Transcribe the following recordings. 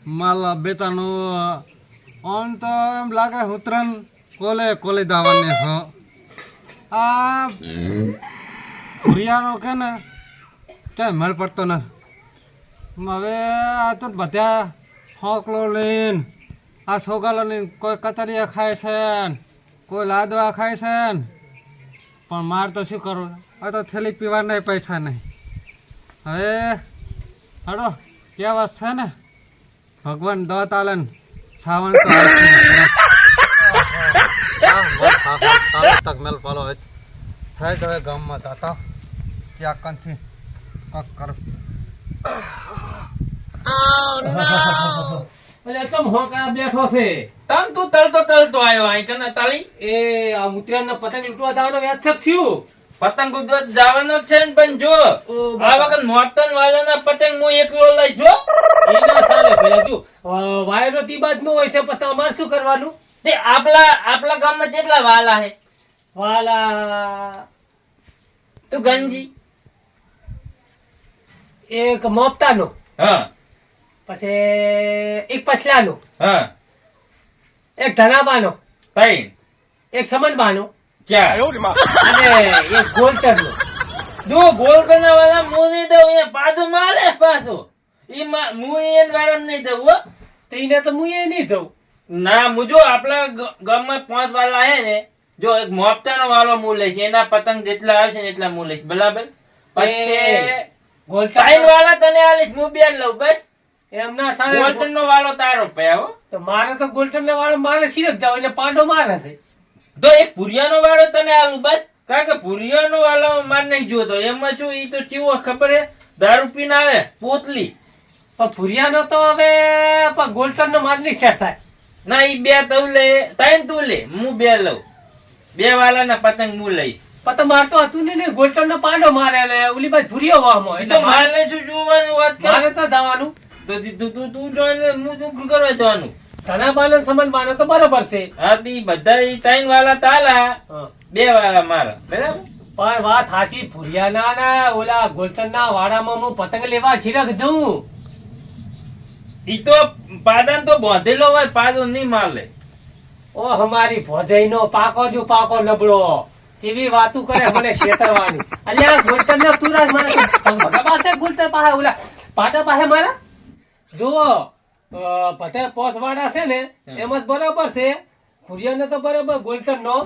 માલા બેટાનું on તો એમ લાગે ઉતરણ કોલે દાવાને હો આ ભુરિયાનો કે ને ચાલ મળ પડતો ને હવે આ તો બધા હોકલો લઈને આ સોગાલો લઈને કોઈ કતરિયા ખાય છે ને કોઈ લાદવા ખાય છે ને પણ માર તો શું કરું આ તો થેલી પીવાના પૈસા નહીં હવે હડો ક્યાં વાત છે ને ભગવાન દોત આલે ને સાવણ તો તક મેલ પાલો હે હવે ગામમાં તાતા ક્યાં કંથી કક કર એટલે તમ હોકા બેઠો છે તમ તું તલતો આવ્યો આઈ કને તાલી એ આ ઉત્તરાયણ પતંગ લૂંટવા જવાનો વ્યાજ છે શું પતંગ ઉડવા જવાનો છે ને પણ જો આ વખત મોટન વાળાના પતંગ હું એકલો લઈ જો એના સાલે પેલા જો વાયરો તી બાદ નો હોય છે પછી અમારે શું કરવાનું તે આપલા ગામમાં કેટલા વાલા હે વાલા તું ગંજી એક મોપતાનો હા પછી એક પછલાનો હા એક ધનાબાનો કઈ એક સમનબાનો ક્યાં અને એક ગોલ્ટરનો દો ગોલ બનાવવાના મું નહીં દઉં એ પાદુ માલે પાછો ઈ મું એન વાળા નહીં દઉં હો તો એને તો હું એ નહીં જઉં ના મુજો આપલા ગામમાં 5 વાલા હે ને જો એક મોપતાનો વાલો મું લઈશ એના પતંગ જેટલા આવશે ને એટલા મું લઈશ બરાબર પછી ગોલ્ટર ટાઈમ વાળા તને આલીશ મું બે લઉં બસ એમ ના સાલે ગોલ્ટન નો વાલો તારો પે હો તો મારે તો ગોલ્ટર ને વાળો મારે સિરક જાવ એટલે પાંડો મારે છે તો એક પુરિયાનો વાળો તને આલું બસ કારણ કે પુરિયાનો વાળો માર નહીં જોતો એમાં શું ઈ તો ચીવો ખબર હે દારૂ પીને આવે પોતલી પણ ભુરિયાનો તો હવે પણ ગોલ્ટર નો માર નહીં સેટ થાય ના ઈ બે તું લે ત્રણ તું લે હું બે લઉં બે વાળાના પતંગ હું લઈશ પણ માર તો હતું ને ગોલ્ટર નો પાંડો મારે એટલે ઓલી બાજુ ભુરિયો વામો ઈ તો મારે શું જોવાનું વાત કર મારે તો જવાનું તો તું જોવાનું હું શું કરવા જવાનું ધના બાનો સમન બાનો તો બરોબર છે હા તી બધા ઈ ત્રણ વાળા તાલા બે વાળા મારા બરાબર પણ વાત હાસી ભુરિયાના ના ઓલા ગોલ્ટર ના વાડામાં હું પતંગ લેવા સિરક જઉં ઈ તો પાદન તો બોધેલો હોય પાદો નહીં માલે ઓ હમારી ભોજઈ નો પાકો જો પાકો નબળો કેવી વાતું કરે મને શેતરવાની અલ્યા ગોલ્ટર ને તુરાજ મને ભગા પાસે ગોલ્ટર પાસે ઓલા પાટા પાસે મારા જુઓ બધા પોસવાડા છે ને એમ જ બરાબર છે ભુરિયાનો તો બરાબર ગોલ્ટર નો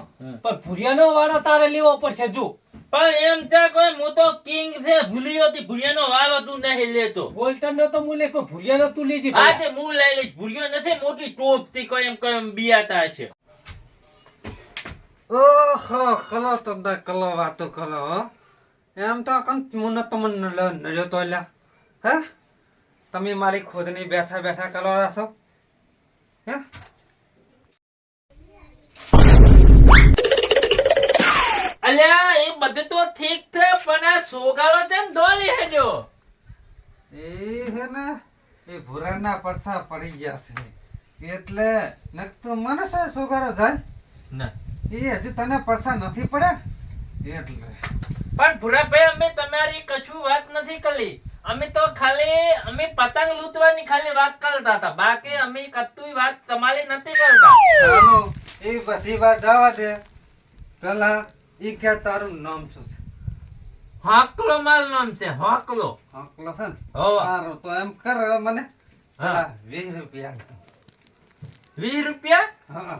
પણ ભુરિયાનો વાળો તારે લેવો પડશે જો પણ એમ ત્યાં કોઈ હું તો કિંગ છે ભૂલી હતી ભુરિયાનો વાલો તું નહીં લેતો ગોલ્ટર નો તો હું લે પણ ભુરિયાનો તું લેજી હા તે હું લઈ લઈશ ભુરિયો નથી મોટી ટોપ થી કોઈ એમ બિયાતા હશે ઓહો કલો તમને કલો વાતો કરો હો એમ તો કન મુન તમને નડ્યો તો લ્યા હે તમે મારી ખુદની બેઠા કલો રાસો હે અલ્યા એ બધું તો ઠીક છે પણ આ સોગાલો છે ને દોલી હેજો એ હે ને એ ભૂરાના પરસા પડી ગયા છે એટલે નક તો મને છે સોગારો જાય ના એ હજુ તને પરસા નથી પડ્યા એટલે પણ ભૂરાભાઈ અમે તમારી કશું વાત નથી કરી અમે તો ખાલી અમે પતંગ લૂંટવાની ખાલી વાત કરતા હતા બાકી અમે કતું વાત તમારી નથી કરતા ચાલો એ બધી વાત જવા દે પેલા ઈ કે તારું નામ શું છે હોકલો મારું નામ છે હોકલો હોકલો છે ને હોવ. સારું તો એમ કર હવે મને હા. 20 રૂપિયા આપો. 20 રૂપિયા હા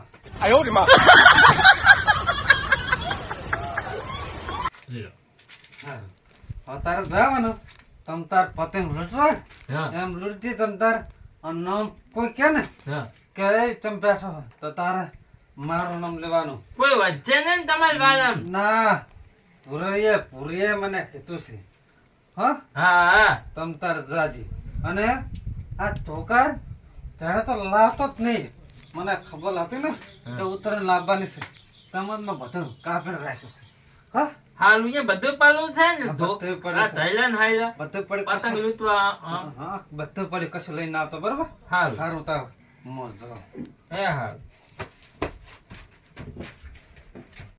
સારું. હવે તારે જવાનું તમ તાર પતંગ લૂંટવા હા. એમ લૂંટી તમ તાર અને નામ કોઈ કે ને હા. કે એ તમે બેઠો હોય તો તારે મારું નામ લેવાનું કોઈ વચ્ચે ને તમારી વાળા ના પૂરીએ મને કીધું છે હા હા હા તમ તાર જાજી અને આ ધોકા જાણે તો લાવતો જ નહીં મને ખબર હતી ને કે ઉત્તરાયણ લાવવાની છે તમારમાં બધું કાપડ રાખ્યું છે હા હાલું એ બધું પાલું છે ને બધું પડ્યું આ છે. થૈલાન હાઈલા બધું પડી પતંગ લૂંટવા હા બધું પડી કશું લઈને આવતો બરોબર હાલ સારું તાર મોજ હે હાલ